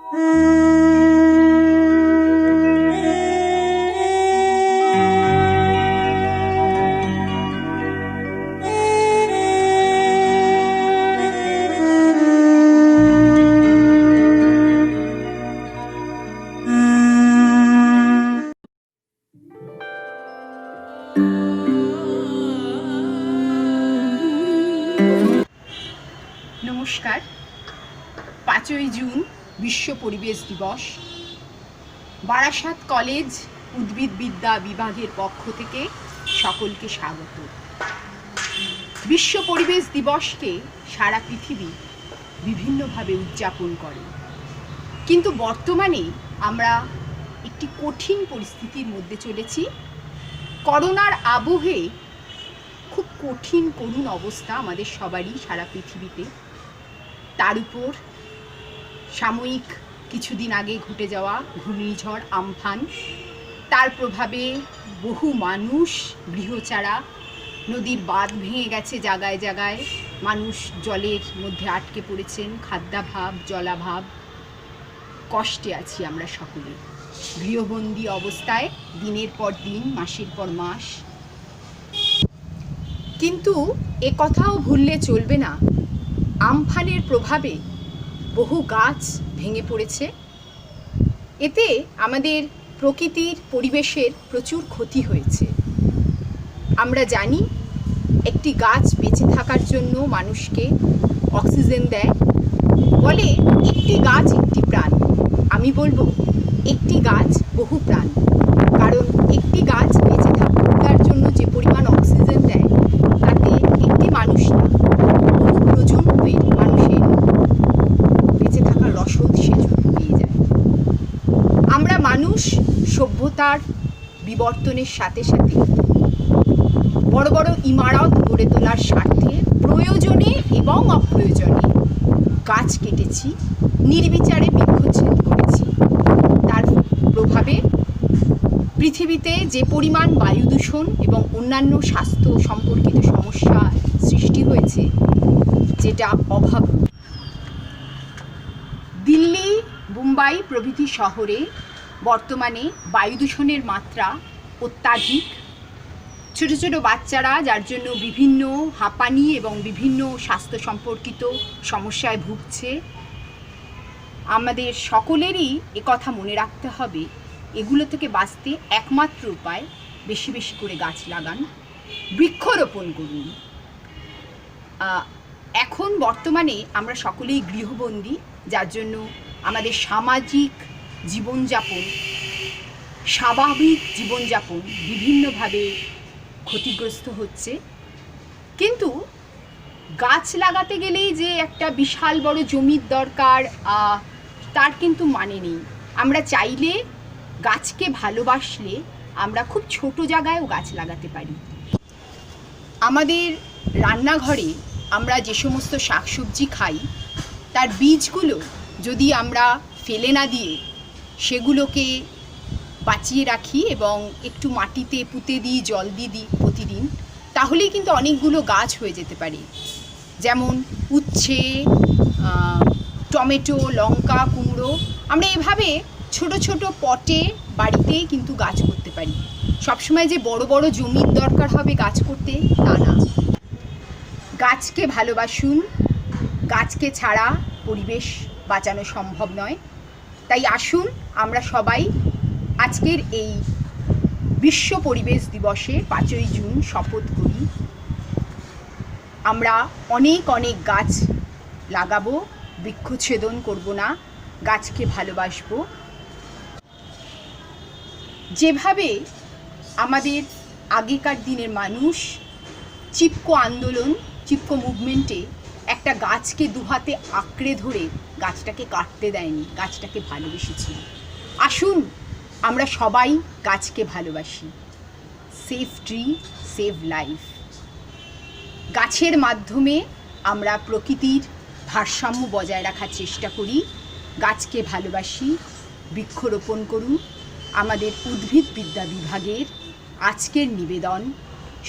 নমস্কার। 5ই জুন বিশ্ব পরিবেশ দিবস। বারাসাত কলেজ উদ্ভিদবিদ্যা বিভাগের পক্ষ থেকে সকলকে স্বাগত। বিশ্ব পরিবেশ দিবসকে সারা পৃথিবী বিভিন্নভাবে উদযাপন করে, কিন্তু বর্তমানে আমরা একটি কঠিন পরিস্থিতির মধ্যে চলেছি। করোনার আবহে খুব কঠিন করুণ অবস্থা আমাদের সবারই সারা পৃথিবীতে। তার উপর সাময়িক কিছুদিন আগে ঘটে যাওয়া ঘূর্ণিঝড় আমফান, তার প্রভাবে বহু মানুষ গৃহচারা, নদীর বাঁধ ভেঙে গেছে জায়গায় জায়গায়, মানুষ জলের মধ্যে আটকে পড়েছেন, খাদ্যাভাব, জলাভাব। কষ্টে আছি আমরা সকলে, গৃহবন্দী অবস্থায় দিনের পর দিন, মাসের পর মাস। কিন্তু এ কথাও ভুললে চলবে না, আমফানের প্রভাবে বহু গাছ ভেঙে পড়েছে। এতে আমাদের প্রকৃতির পরিবেশের প্রচুর ক্ষতি হয়েছে। আমরা জানি একটি গাছ বেঁচে থাকার জন্য মানুষকে অক্সিজেন দেয়, বলে একটি গাছ একটি প্রাণ। আমি বলবো একটি গাছ বহু প্রাণ, কারণ একটি গাছ বেঁচে থাকার জন্য যে পরিমাণ অক্সিজেন দেয় তাতে একটি মানুষ না, বহু প্রজন্মের মানুষের বেঁচে থাকার রসদ সে পেয়ে যায়। আমরা মানুষ সভ্যতার বিবর্তনের সাথে সাথে বড় বড় ইমারত গড়ে তোলার স্বার্থে প্রয়োজনে এবং অপ্রয়োজনে গাছ কেটেছি, নির্বিচারে বৃক্ষচ্ছেদ করেছি। তার প্রভাবে পৃথিবীতে যে পরিমাণ বায়ু দূষণ এবং অন্যান্য স্বাস্থ্য সম্পর্কিত সমস্যা সৃষ্টি হয়েছে, যেটা অভাব। দিল্লি, মুম্বাই প্রভৃতি শহরে বর্তমানে বায়ু দূষণের মাত্রা অত্যাধিক। ছোট ছোট বাচ্চারা যার জন্য বিভিন্ন হাঁপানি এবং বিভিন্ন স্বাস্থ্য সম্পর্কিত সমস্যায় ভুগছে। আমাদের সকলেরই একথা মনে রাখতে হবে, এগুলো থেকে বাঁচতে একমাত্র উপায় বেশি বেশি করে গাছ লাগান, বৃক্ষরোপণ করুন। এখন বর্তমানে আমরা সকলেই গৃহবন্দী, যার জন্য আমাদের সামাজিক জীবনযাপন, স্বাভাবিক জীবনযাপন বিভিন্নভাবে ক্ষতিগ্রস্ত হচ্ছে। কিন্তু গাছ লাগাতে গেলেই যে একটা বিশাল বড় জমির দরকার, তার কিন্তু মানে নেই। আমরা চাইলে, গাছকে ভালোবাসলে আমরা খুব ছোট জায়গায়ও গাছ লাগাতে পারি। আমাদের রান্নাঘরে আমরা যে সমস্ত শাকসবজি খাই, তার বীজগুলো যদি আমরা ফেলে না দিয়ে সেগুলোকে বাঁচিয়ে রাখি এবং একটু মাটিতে পুঁতে দিই, জল দিই প্রতিদিন, তাহলেই কিন্তু অনেকগুলো গাছ হয়ে যেতে পারে। যেমন উচ্ছে, টমেটো, লঙ্কা, কুমড়ো। আমরা এভাবে ছোট ছোট পটে বাড়িতেই কিন্তু গাছ করতে পারি। সবসময় যে বড় বড় জমির দরকার হবে গাছ করতে, তা না। গাছকে ভালোবাসুন, গাছকে ছাড়া পরিবেশ বাঁচানো সম্ভব নয়। তাই আসুন আমরা সবাই আজকের এই বিশ্ব পরিবেশ দিবসে 5ই জুন শপথ করি, আমরা অনেক অনেক গাছ লাগাবো, বৃক্ষচ্ছেদন করব না, গাছকে ভালোবাসবো। যেভাবে আমাদের আগেকার দিনের মানুষ চিপকো আন্দোলন, চিপকো মুভমেন্টে একটা গাছকে দুহাতে আঁকড়ে ধরে গাছটাকে কাটতে দেয়নি, গাছটাকে ভালোবেসেছিল। আসুন আমরা সবাই গাছকে ভালোবাসি। Save tree, save life. গাছের মাধ্যমে আমরা প্রকৃতির ভারসাম্য বজায় রাখার চেষ্টা করি। গাছকে ভালোবাসি, বৃক্ষরোপণ করুন। আমাদের উদ্ভিদবিদ্যা বিভাগের আজকের নিবেদন,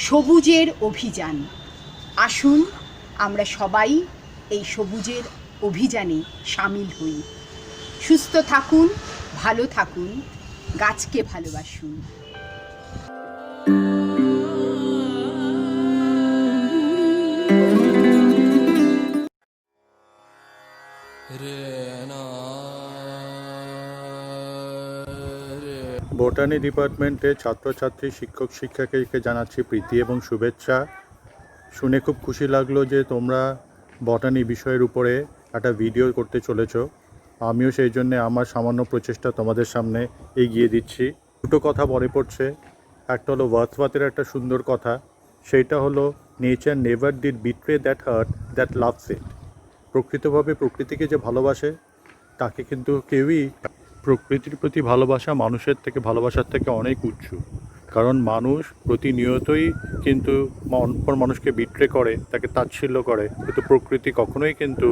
সবুজের অভিযান। আসুন আমরা সবাই এই সবুজের অভিযানে সামিল হই। সুস্থ থাকুন, ভালো থাকুন, গাছকে ভালোবাসুন। বোটানি ডিপার্টমেন্টে ছাত্রছাত্রী শিক্ষক শিক্ষিকাকে জানাচ্ছি প্রীতি এবং শুভেচ্ছা। শুনে খুব খুশি লাগলো যে তোমরা বটানি বিষয়ের উপরে একটা ভিডিও করতে চলেছো। আমিও সেই জন্যে আমার সামান্য প্রচেষ্টা তোমাদের সামনে এগিয়ে দিচ্ছি। দুটো কথা মনে পড়ছে। একটা হলো ওয়ার্ডসওয়ার্থের একটা সুন্দর কথা, সেইটা হলো nature never did betray that heart that loves it. প্রকৃতভাবে প্রকৃতিকে যে ভালোবাসে তাকে কিন্তু কেউই, প্রকৃতির প্রতি ভালোবাসা মানুষের থেকে ভালোবাসার থেকে অনেক উচ্চ। কারণ মানুষ প্রতিনিয়তই কিন্তু অপর মানুষকে বিট্রে করে, তাকে তাচ্ছিল্য করে, কিন্তু প্রকৃতি কখনোই কিন্তু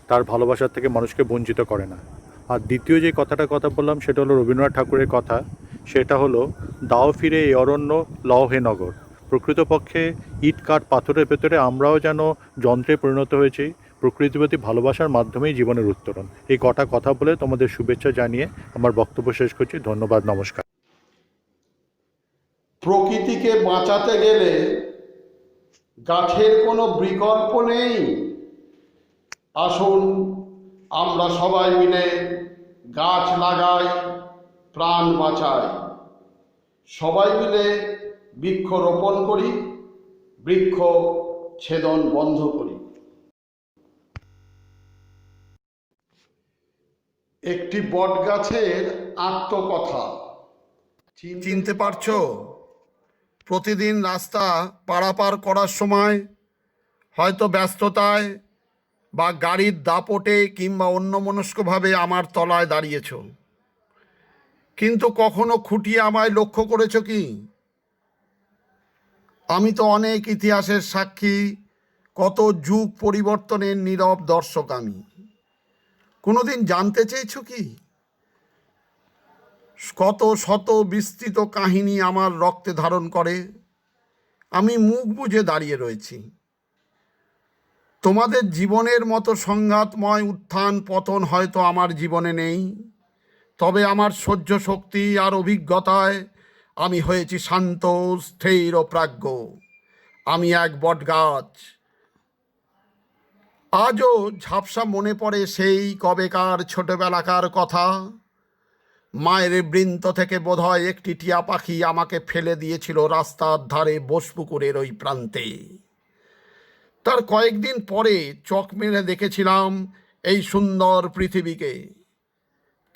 তার ভালোবাসার থেকে মানুষকে বঞ্চিত করে না। আর দ্বিতীয় যে কথা বললাম সেটা হলো রবীন্দ্রনাথ ঠাকুরের কথা। সেটা হলো দাও ফিরে এই অরণ্য লও হে নগর। প্রকৃতপক্ষে ইট কাঠ পাথরের ভেতরে আমরাও যেন যন্ত্রে পরিণত হয়েছি। প্রকৃতির প্রতি ভালোবাসার মাধ্যমেই জীবনের উত্তরণ। এই কথা বলে তোমাদের শুভেচ্ছা জানিয়ে আমার বক্তব্য শেষ করছি। ধন্যবাদ, নমস্কার। প্রকৃতিকে বাঁচাতে গেলে গাছের কোনো বিকল্প নেই। আসুন আমরা সবাই মিলে গাছ লাগাই, প্রাণ বাঁচাই। সবাই মিলে বৃক্ষ রোপণ করি, বৃক্ষ ছেদন বন্ধ করি। একটি বটগাছের আত্মকথা। চিনতে পারছো? প্রতিদিন রাস্তা পারাপার করার সময় হয়তো ব্যস্ততায় বা গাড়ির দাপটে কিংবা অন্যমনস্কভাবে আমার তলায় দাঁড়িয়েছ, কিন্তু কখনো খুঁটিয়ে আমায় লক্ষ্য করেছো কি? আমি তো অনেক ইতিহাসের সাক্ষী, কত যুগ পরিবর্তনের নীরব দর্শক আমি। কোনোদিন জানতে চেয়েছো কি কত শত বিস্তৃত কাহিনী আমার রক্তে ধারণ করে? আমি মুখ বুজে দাঁড়িয়ে রয়েছি। তোমাদের জীবনের মতো সংঘাতময় উত্থান পতন হয়তো আমার জীবনে নেই, তবে আমার সহ্য শক্তি আর অভিজ্ঞতায় আমি হয়েছি শান্ত, স্থির ও প্রাজ্ঞ। আমি এক বটগাছ। আজও ঝাপসা মনে পড়ে সেই কবেকার ছোটবেলাকার কথা। মায়ের বৃন্ত থেকে বোধহয় একটি টিয়া পাখি আমাকে ফেলে দিয়েছিল রাস্তার ধারে বোসপুকুরের ওই প্রান্তে। তার কয়েকদিন পরে চোখ মেলে দেখেছিলাম এই সুন্দর পৃথিবীকে।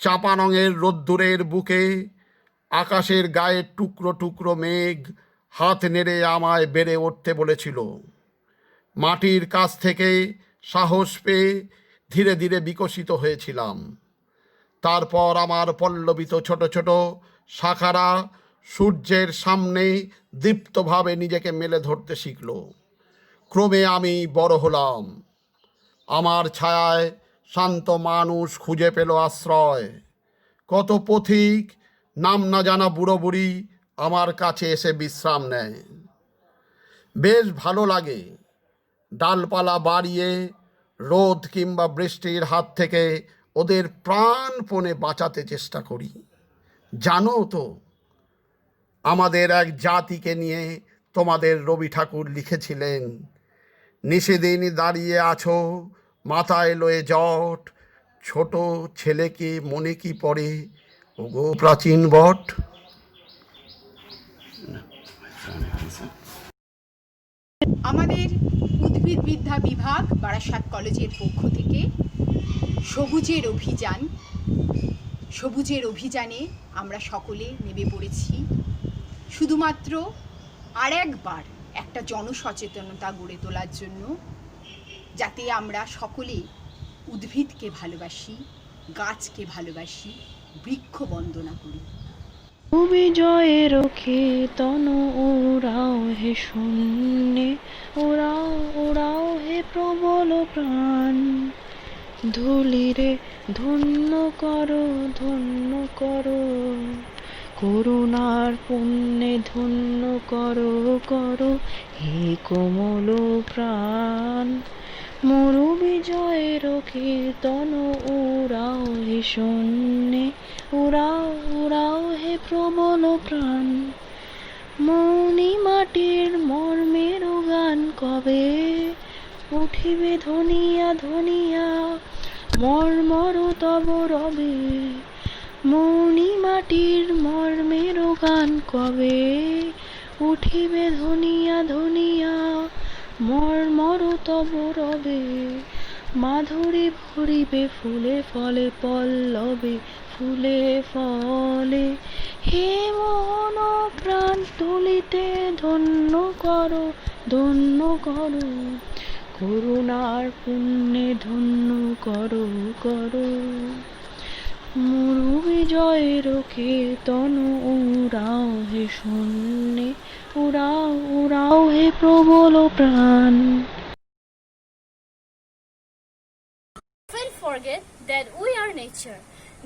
চাঁপানঙের রোদ্দুরের বুকে আকাশের গায়ে টুকরো টুকরো মেঘ হাত নেড়ে আমায় বেড়ে উঠতে বলেছিল। মাটির কাছ থেকে সাহস পেয়ে ধীরে ধীরে বিকশিত হয়েছিলাম। তারপর আমার পল্লবিত ছোট ছোট শাখারা সূর্যের সামনে দীপ্তভাবে নিজেকে মেলে ধরতে শিখল। ক্রমে আমি বড় হলাম। আমার ছায়ায় শান্ত মানুষ খুঁজে পেল আশ্রয়। কত পথিক, নাম না জানা বুড়ো বুড়ি আমার কাছে এসে বিশ্রাম নেয়। বেশ ভালো লাগে। ডালপালা বাড়িয়ে রোদ কিংবা বৃষ্টির হাত থেকে ওদের প্রাণপণে বাঁচাতে চেষ্টা করি। জানো তো, আমাদের এক জাতিকে নিয়ে তোমাদের রবি ঠাকুর লিখেছিলেন, নিষেদিন দাঁড়িয়ে আছো মাথায় লয়ে জট, ছোট ছেলেকে মনে কি পড়ে ওগো প্রাচীন বট। আমাদের উদ্ভিদবিদ্যা বিভাগ বারাসাত কলেজের পক্ষ থেকে সবুজের অভিযানে আমরা সকলে নেমে পড়েছি। শুধুমাত্র আর একবার একটা জনসচেতনতা গড়ে তোলার জন্য, যাতে আমরা সকলে উদ্ভিদকে ভালোবাসি, গাছকে ভালোবাসি, বৃক্ষ বন্দনা করি। বিজয়ের কীর্তন ওরাও হে শূন্যে, ওরাও ওরাও হে প্রবল প্রাণ। ধুলিরে ধন্য করো, ধন্য করো, করুণার পুণ্যে ধন্য করো করো হে কোমল প্রাণ। মরু বিজয়ের কীর্তন উড়াও হে শূন্যে, উড়াও উড়াও হে প্রবল প্রাণ। মৌনি মাটির মর্মের গান কবে উঠিবে ধনিয়া ধনিয়া, মর্মর তব রবে। মৌনি মাটির মর্মের গান কবে উঠিবে ধনিয়া ধনিয়া, মর্মর তব রবে। মাধুরী ভরিবে ফুলে ফলে পল্লবে, ফুলে ফলে। হে মোহন প্রাণ তুলিতে ধন্য করো, ধন্য করো। করুণার পুণ্যে ধন্য করো, করো। মরু বিজয়ের কীর্তন উড়াও হে শূন্যে, উড়াও উড়াও হে প্রবল প্রাণ। Often forget that we are nature.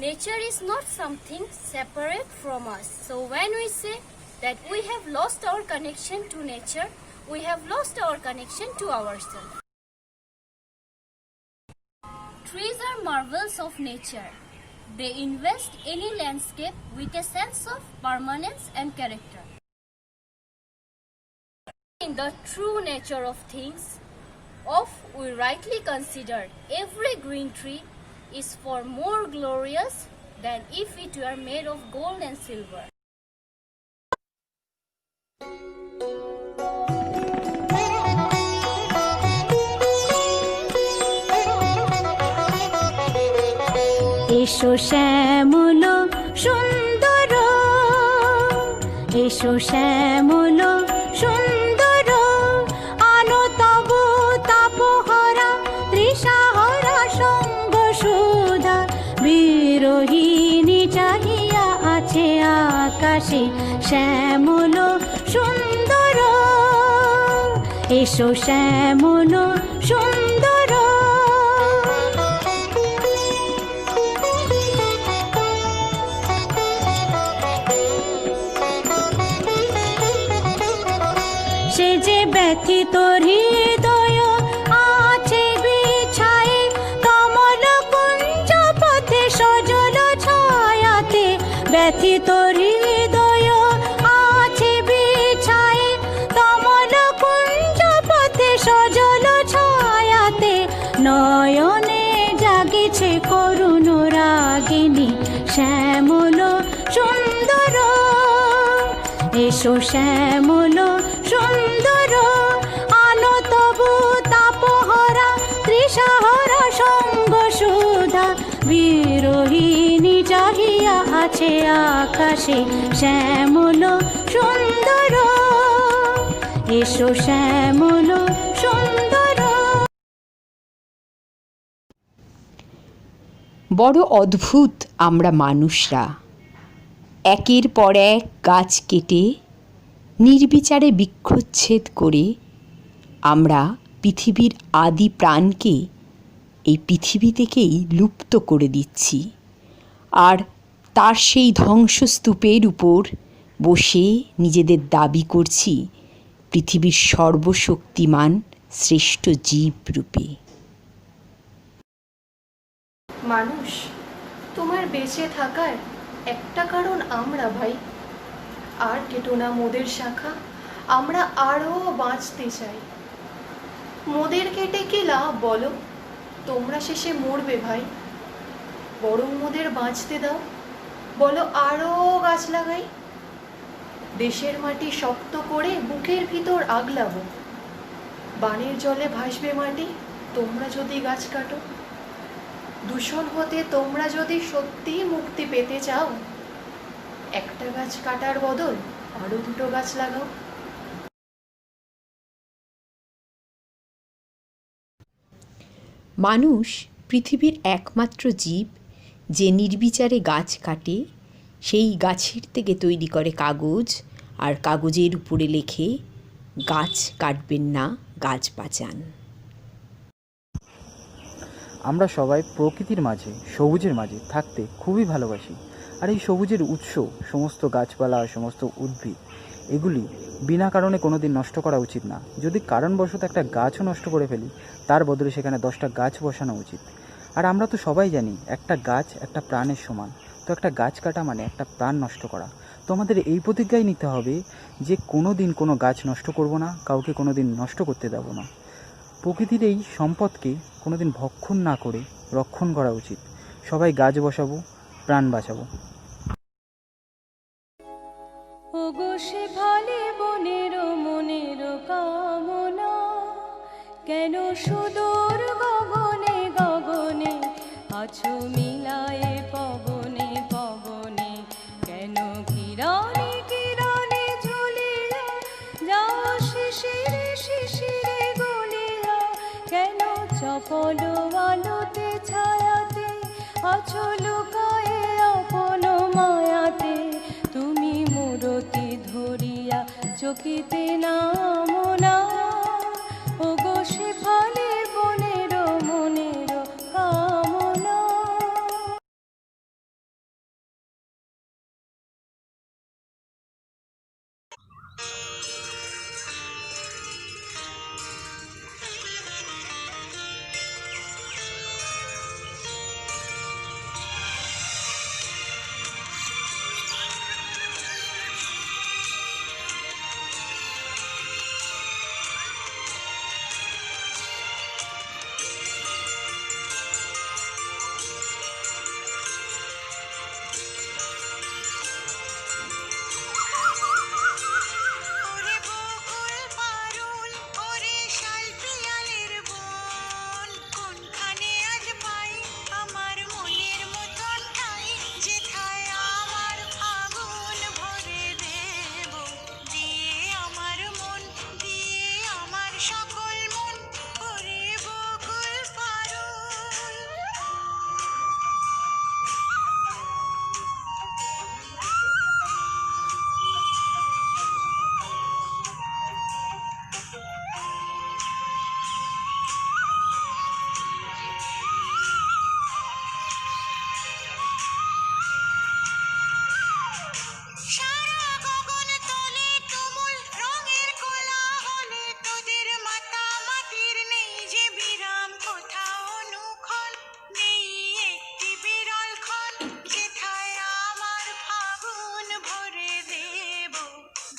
Nature is not something separate from us. So when we say that we have lost our connection to nature, we have lost our connection to ourselves. Trees are marvels of nature. They invest any landscape with a sense of permanence and character. In the true nature of things, we rightly consider every green tree is far more glorious than if it were made of gold and silver. এসো শ্যামল সুন্দর, এসো শ্যামল সুন্দর, আনো তব তাপহরা তৃষাহরা সঙ্গ সুধা। বিরোহিণী চাহিয়া আছে আকাশে শ্যামল সুন্দর, এসো শ্যামল সুন্দর। সে যে ব্যথিত হৃদয় আছে বিছায়ে, কমল কুঞ্জ পথে সজল ছায়াতে। ব্যথিত হৃদয় আছে বিছায়ে, কমল কুঞ্জ পথে সজল ছায়াতে। নয়নে জাগেছে করুণ রাগিনী শ্যামল সুন্দর, এসো শ্যামল সুন্দর, আলো তবু তাপহরা তৃষাহরা সঙ্গ সুধা। বিরোহিণী চাহিয়া আছে আকাশে শ্যামল সুন্দর, এসো শ্যামল সুন্দর। বড় অদ্ভুত আমরা মানুষরা, একের পর এক গাছ কেটে নির্বিচারে বৃক্ষচ্ছেদ করে আমরা পৃথিবীর আদি প্রাণকে এই পৃথিবী থেকেই লুপ্ত করে দিচ্ছি। আর তার সেই ধ্বংসস্তূপের উপর বসে নিজেদের দাবি করছি পৃথিবীর সর্বশক্তিমান শ্রেষ্ঠ জীব রূপে। মানুষ, তোমার বেঁচে থাকার একটা কারণ আমরা ভাই। আর কেটো না মোদের শাখা, আমরা আরও বাঁচতে চাই। মোদের কেটে কি লাভ বলো, তোমরা শেষে মরবে ভাই। বরং মোদের বাঁচতে দাও, বলো আরও গাছ লাগাই। দেশের মাটি শক্ত করে বুকের ভিতর আগলাবো। বানের জলে ভাসবে মাটি তোমরা যদি গাছ কাটো। দূষণ হতে তোমরা যদি সত্যি মুক্তি পেতে চাও, একটা গাছ কাটার বদল আরো দুটো গাছ লাগাও। মানুষ পৃথিবীর একমাত্র জীব যে নির্বিচারে গাছ কাটে, সেই গাছের থেকে তৈরি করে কাগজ, আর কাগজের উপরে লেখে গাছ কাটবেন না, গাছ বাঁচান। আমরা সবাই প্রকৃতির মাঝে, সবুজের মাঝে থাকতে খুবই ভালোবাসি। আর এই সবুজের উৎস সমস্ত গাছপালা, সমস্ত উদ্ভিদ, এগুলি বিনা কারণে কোনো দিন নষ্ট করা উচিত না। যদি কারণবশত একটা গাছও নষ্ট করে ফেলি, তার বদলে সেখানে 10টা গাছ বসানো উচিত। আর আমরা তো সবাই জানি একটা গাছ একটা প্রাণের সমান, তো একটা গাছ কাটা মানে একটা প্রাণ নষ্ট করা। তো আমাদের এই প্রতিজ্ঞাই নিতে হবে যে কোনো দিন কোনো গাছ নষ্ট করব না, কাউকে কোনো দিন নষ্ট করতে দেব না। প্রকৃতির এই সম্পদকে কোনো দিন ভক্ষণ না করে রক্ষণ করা উচিত। সবাই গাছ বসাবো, প্রাণ বাঁচাবো। ওগো শেফালি বনের মনের কামনা, কেন সুদূর গগনে গগনে আছো মিলায়ে পবনে পবনে, কেন কিরণে কিরণে ঝুলিয়া যাও শিশিরে শিশিরে গলিয়া, কেন চপল আলোতে ছায়াতে আছো লুকায়ে আপন মায়াতে, তুমি মূরতি ধরিয়া চকিতে নামো না, ওগো শেফালি বনের মনের কামনা। ওরে বকুল পারুল, ওরে শালপিয়ালের বন, কোনখানে আজ পাই আমার মনের মতন ঠাই, যেথায় আমার আগুন ভরে দেব, দিয়ে আমার মন, দিয়ে আমার সকল মন, ওরে বকুল পারুল। সারা গগন তলে তুমুল রঙের কোলাহলে, তোদের মাতামাতির নেই যে বিরাম কোথাও অনুক্ষণ, নেই একটি বিরল ক্ষণ, যেথায় আমার ফাগুন ভরে দেব,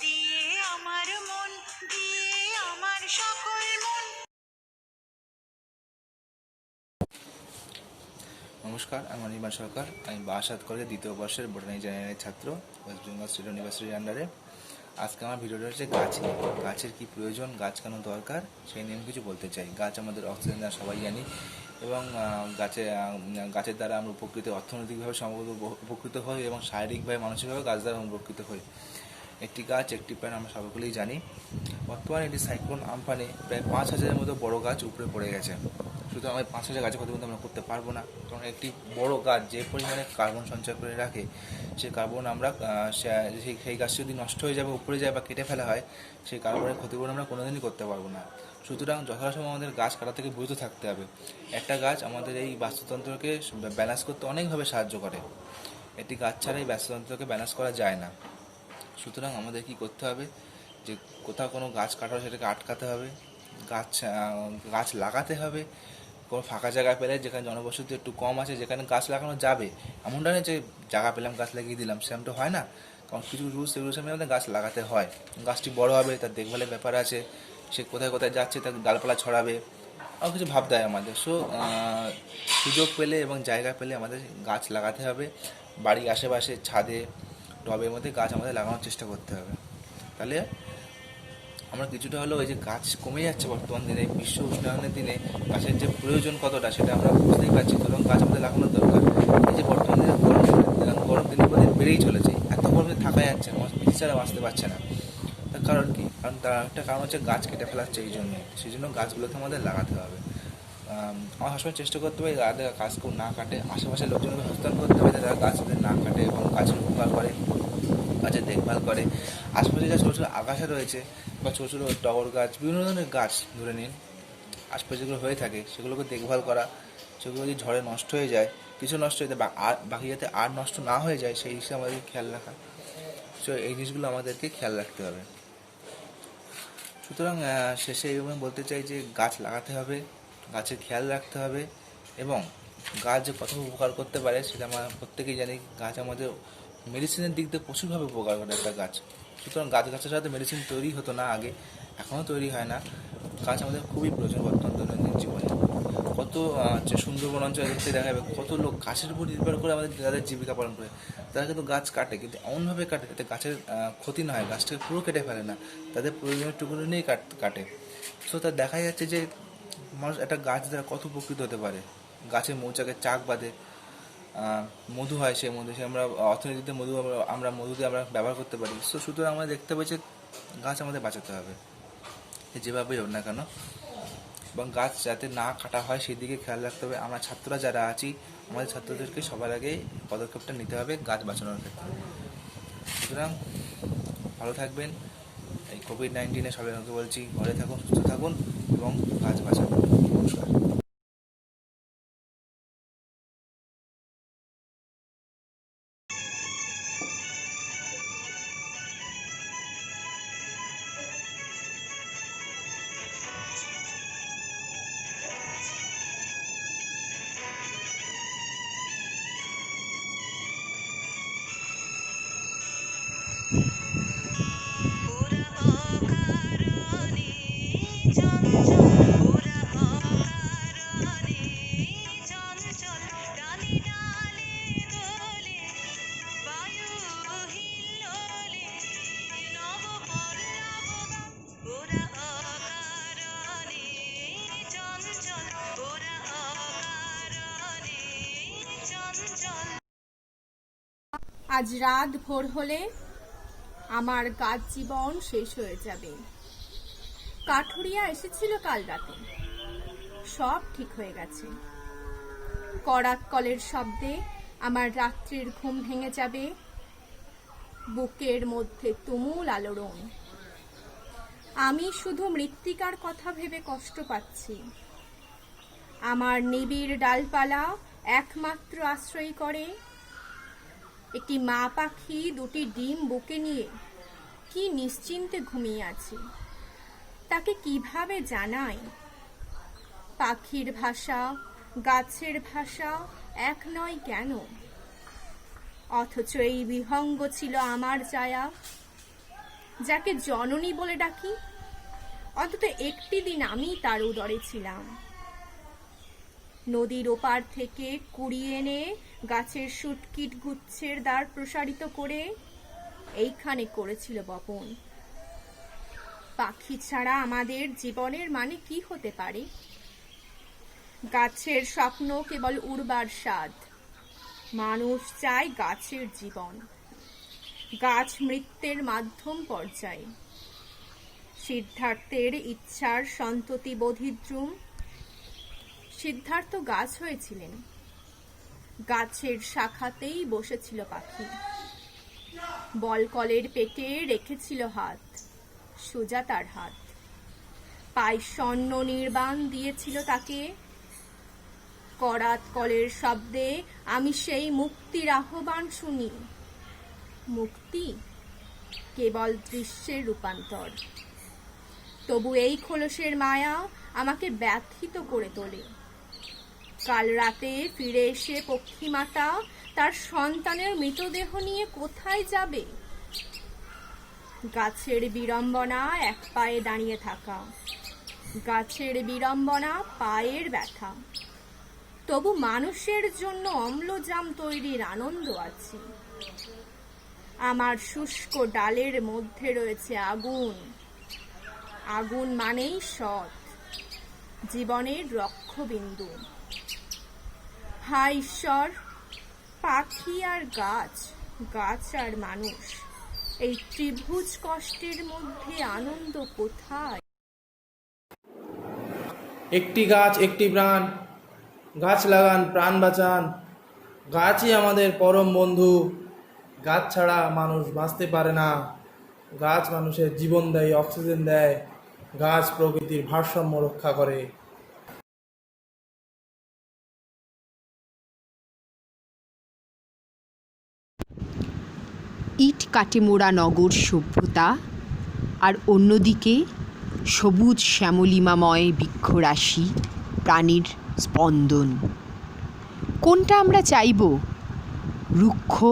দিয়ে আমার মন, দিয়ে আমার সকল মন। নমস্কার, আমি অনির্বাণ সরকার। আমি বারাসাত কলেজের 2য় বর্ষের বোটানি জেনারেলের ছাত্র, ওয়েস্ট বেঙ্গল স্টেট ইউনিভার্সিটির আন্ডারে। আজকে আমার ভিডিওটা হচ্ছে গাছ নিয়ে। গাছের কী প্রয়োজন, গাছ কেন দরকার, সেই নিয়ে আমি কিছু বলতে চাই। গাছ আমাদের অক্সিজেন দেয়, সবাই জানি, এবং গাছের দ্বারা আমরা উপকৃত, অর্থনৈতিকভাবে সম্ভবত উপকৃত হই, এবং শারীরিকভাবে মানসিকভাবে গাছ দ্বারা উপকৃত হই। একটি গাছ একটি প্রাণ আমরা সকলেই জানি। বর্তমানে এটি সাইক্লোন আমফানে প্রায় 5,000-এর মতো বড় গাছ উপরে পড়ে গেছে। সুতরাং আমি 5,000 গাছের কথা বলতে আমরা করতে পারবো না, কারণ একটি বড় গাছ যে পরিমাণে কার্বন সঞ্চয় করে রাখে, সেই কার্বন আমরা সেই গাছ যদি নষ্ট হয়ে যাবে, উপরে যায় বা কেটে ফেলা হয়, সেই কার্বনের ক্ষতিপূরণ আমরা কোনোদিনই করতে পারবো না। সুতরাং যথাসময় আমাদের গাছ কাটা থেকে বিরত থাকতে হবে। একটা গাছ আমাদের এই বাস্তুতন্ত্রকে ব্যালেন্স করতে অনেকভাবে সাহায্য করে। একটি গাছ ছাড়া এই বাস্তুতন্ত্রকে ব্যালেন্স করা যায় না। সুতরাং আমাদের কি করতে হবে, যে কোথাও কোনো গাছ কাটা হয় সেটাকে আটকাতে হবে, গাছ লাগাতে হবে। কোনো ফাঁকা জায়গা পেলে, যেখানে জনবসতি একটু কম আছে, যেখানে গাছ লাগানো যাবে, এমনটা নয় যে জায়গা পেলাম গাছ লাগিয়ে দিলাম, সেরকম তো হয় না। কারণ কিছু রুলস রেগুলেশন আমাদের গাছ লাগাতে হয়। গাছটি বড় হবে, তার দেখভালের ব্যাপার আছে, সে কোথায় কোথায় যাচ্ছে তার ডালপালা ছড়াবে, আর কিছু ভাবতে হয় আমাদের। সুযোগ পেলে এবং জায়গা পেলে আমাদের গাছ লাগাতে হবে। বাড়ির আশেপাশে, ছাদে, টবের মধ্যে গাছ আমাদের লাগানোর চেষ্টা করতে হবে। তাহলে আমরা কিছুটা হলেও এই যে গাছ কমে যাচ্ছে বর্তমান দিনে, বিশ্ব উষ্ণায়নের দিনে গাছের যে প্রয়োজন কতটা সেটা আমরা বুঝতেই পারছি। সুতরাং গাছ আমাদের লাগানোর দরকার। এই যে বর্তমান দিনে গরম দিনের পর দিন বেড়েই চলেছে, এত গরমে থাকা যাচ্ছে না, বিদ্যুৎ ছাড়া বাঁচতে পারছে না। তার কারণ কি? কারণ তার একটা কারণ হচ্ছে গাছ কেটে ফেলাচ্ছে। সেই জন্য গাছগুলোকে আমাদের লাগাতে হবে। আমার সবসময় চেষ্টা করতে হবে গাছ কেউ না কাটে, আশেপাশের লোকজনকে সচেতন করতে হবে যারা গাছদের না কাটে এবং গাছের উপকার করে, গাছের দেখভাল করে। আশেপাশে যা ছোটো ছোটো আগাছা রয়েছে বা ছোটো ছোটো টগর গাছ, বিভিন্ন ধরনের গাছ ধরে নিন, আশপাশে যেগুলো হয়ে থাকে সেগুলোকে দেখভাল করা। সেগুলো যদি ঝড়ে নষ্ট হয়ে যায়, কিছু নষ্ট হয়ে যায়, বা আর বাকি যাতে আর নষ্ট না হয়ে যায় সেই হিসেবে আমাদের খেয়াল রাখা। সো এই জিনিসগুলো আমাদেরকে খেয়াল রাখতে হবে। সুতরাং শেষে আমি বলতে চাই যে গাছ লাগাতে হবে, গাছের খেয়াল রাখতে হবে, এবং গাছ যে কত উপকার করতে পারে সেটা আমরা প্রত্যেকেই জানি। গাছ আমাদের মেডিসিনের দিক দিয়ে প্রচুরভাবে উপকার করে একটা গাছ। সুতরাং গাছের সাথে মেডিসিন তৈরি হতো না আগে, এখনও তৈরি হয় না। গাছ আমাদের খুবই প্রয়োজন বর্তমান দৈনন্দিন জীবনে। কত যে সুন্দরবন অঞ্চলে দেখতে দেখা যাবে কত লোক গাছের উপর নির্ভর করে আমাদের তাদের জীবিকা পালন করে। তারা কিন্তু গাছ কাটে, কিন্তু এমনভাবে কাটে যাতে গাছের ক্ষতি না হয়, গাছটাকে পুরো কেটে ফেলে না, তাদের প্রয়োজনীয় টুকরো নিয়েই কাটে। সো তা দেখা যাচ্ছে যে মানুষ একটা গাছ দ্বারা কত উপকৃত হতে পারে। গাছের মৌচাকে চাক বাঁধে, মধু হয়, সেই মধু সে আমরা অর্থনীতিতে মধু দিয়ে আমরা ব্যবহার করতে পারি। সো সুতরাং আমরা দেখতে পাই যে গাছ আমাদের বাঁচাতে হবে যেভাবেই হোক না কেন, এবং গাছ যাতে না কাটা হয় সেই দিকে খেয়াল রাখতে হবে। আমরা ছাত্ররা যারা আছি, আমাদের ছাত্রদেরকে সবার আগে পদক্ষেপটা নিতে হবে গাছ বাঁচানোর ক্ষেত্রে। সুতরাং ভালো থাকবেন। এই কোভিড-19 সবাইকে বলছি ঘরে থাকুন, সুস্থ থাকুন এবং গাছ বাঁচান। নমস্কার। ওরা অকারণে চঞ্চল, ওরা অকারণে চঞ্চল, ডালে ডালে দোলে, বায়ু হিল্লোলে, নব পল্লব গান। ওরা অকারণে চঞ্চল, ওরা অকারণে চঞ্চল। আজ রাত ভোর হলে আমার গাছ জীবন শেষ হয়ে যাবে। কাঠুরিয়া এসেছিল কাল রাতে, সব ঠিক হয়ে গেছে। করাত কলের শব্দে আমার রাত্রির ঘুম ভেঙে যাবে। বুকের মধ্যে তুমুল আলোড়ন। আমি শুধু মৃত্তিকার কথা ভেবে কষ্ট পাচ্ছি। আমার নিবিড় ডালপালা একমাত্র আশ্রয় করে। একটি মা পাখি দুটি ডিম বুকে নিয়ে কি নিশ্চিন্তে ঘুমিয়ে আছে, তাকে কিভাবে জানাই? পাখির ভাষা, গাছের ভাষা এক নয় কেন? অথচ এই বিহঙ্গ ছিল আমার ছায়া, যাকে জননী বলে ডাকি। অন্তত একটি দিন আমি তার উদরে ছিলাম। নদীর ওপার থেকে কুড়িয়ে এনে গাছের শুটকিট গুচ্ছের দ্বার প্রসারিত করে এইখানে করেছিল বপন। পাখি ছাড়া আমাদের জীবনের মানে কি হতে পারে? গাছের স্বপ্ন কেবল উড়বার স্বাদ। মানুষ চায় গাছের জীবন। গাছ মৃত্যুর মাধ্যম পর্যায়ে। সিদ্ধার্থের ইচ্ছার সন্ততি বোধিদ্রুম। সিদ্ধার্থ গাছ হয়েছিলেন, গাছের শাখাতেই বসেছিল পাখি। বলকলের পেটে রেখেছিল হাত, সোজা তার হাত। পায়ে স্বর্ণ নির্বাণ দিয়েছিল তাকে। করাত কলের শব্দে আমি সেই মুক্তির আহ্বান শুনি। মুক্তি কেবল দৃশ্যের রূপান্তর। তবু এই খোলসের মায়া আমাকে ব্যথিত করে তোলে। কাল রাতে ফিরে এসে পক্ষীমাতা তার সন্তানের মৃতদেহ নিয়ে কোথায় যাবে? গাছের বিড়ম্বনা এক পায়ে দাঁড়িয়ে থাকা, গাছের বিড়ম্বনা পায়ের ব্যথা। তবু মানুষের জন্য অম্লজাম তৈরির আনন্দ আছে। আমার শুষ্ক ডালের মধ্যে রয়েছে আগুন। আগুন মানেই সৎ, জীবনের রক্ষবিন্দু। হায় ঈশ্বর, পাখি আর গাছ, গাছ আর মানুষ, এই ত্রিভুজ কষ্টের মধ্যে আনন্দ কোথায়? একটি গাছ একটি প্রাণ, গাছ লাগান প্রাণ বাঁচান। গাছই আমাদের পরম বন্ধু। গাছ ছাড়া মানুষ বাঁচতে পারে না। গাছ মানুষের জীবন দেয়, অক্সিজেন দেয়। গাছ প্রকৃতির ভারসাম্য রক্ষা করে। ইট কাটে মোড়া নগর সভ্যতা, আর অন্যদিকে সবুজ শ্যামলিমাময় বৃক্ষরাশি, প্রাণীর স্পন্দন। কোনটা আমরা চাইব? রুক্ষ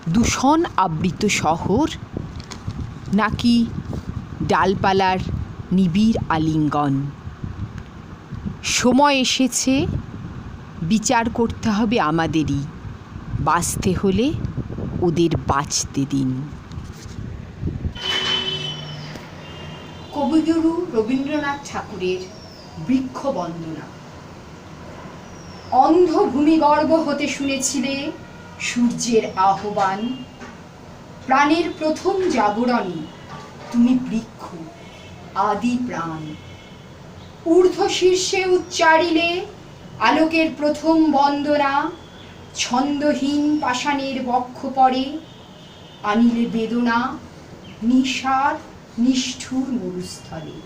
দূষণ আবৃত শহর, নাকি ডালপালার নিবিড় আলিঙ্গন? সময় এসেছে, বিচার করতে হবে আমাদেরই। বাঁচতে হলে ওদের বাঁচতে দিন। কবিগুরু রবীন্দ্রনাথ ঠাকুরের বৃক্ষ বন্দনা। অন্ধ ভূমিগর্ভ হতে শুনেছিলে সূর্যের আহ্বান, প্রাণের প্রথম জাগরণে তুমি বৃক্ষ, আদি প্রাণ। ঊর্ধ্ব শীর্ষে উচ্চারিলে আলোকের প্রথম বন্দনা, ছন্দহীন পাষাণের বক্ষ পরে আনিলে বেদনা, নিঃসার নিষ্ঠুর মরুস্থলে।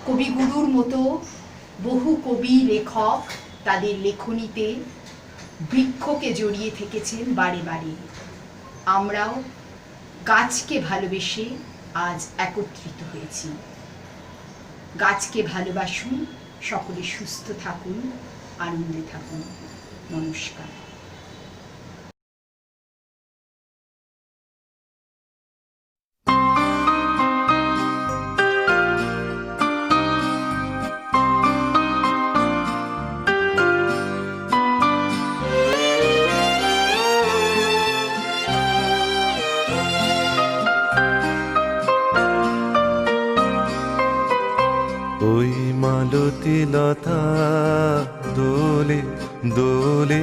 কবিগুরুর মতো বহু কবি লেখক তাদের লেখনীতে বৃক্ষকে জড়িয়ে থেকেছেন বারে বারে। আমরাও গাছকে ভালোবেসে আজ একত্রিত হয়েছি। গাছকে ভালোবাসুন, সকলে সুস্থ থাকুন, আনন্দে থাকুন। নমস্কার। ওই মালতী লতা দোলে দোলে,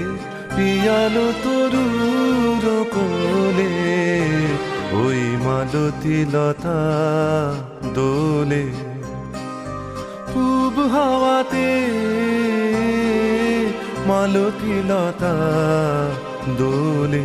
পিয়ালো তরুর কোলে। ওই মালতী লতা দোলে, পূব হাওয়াতে মালতী লতা দোলে।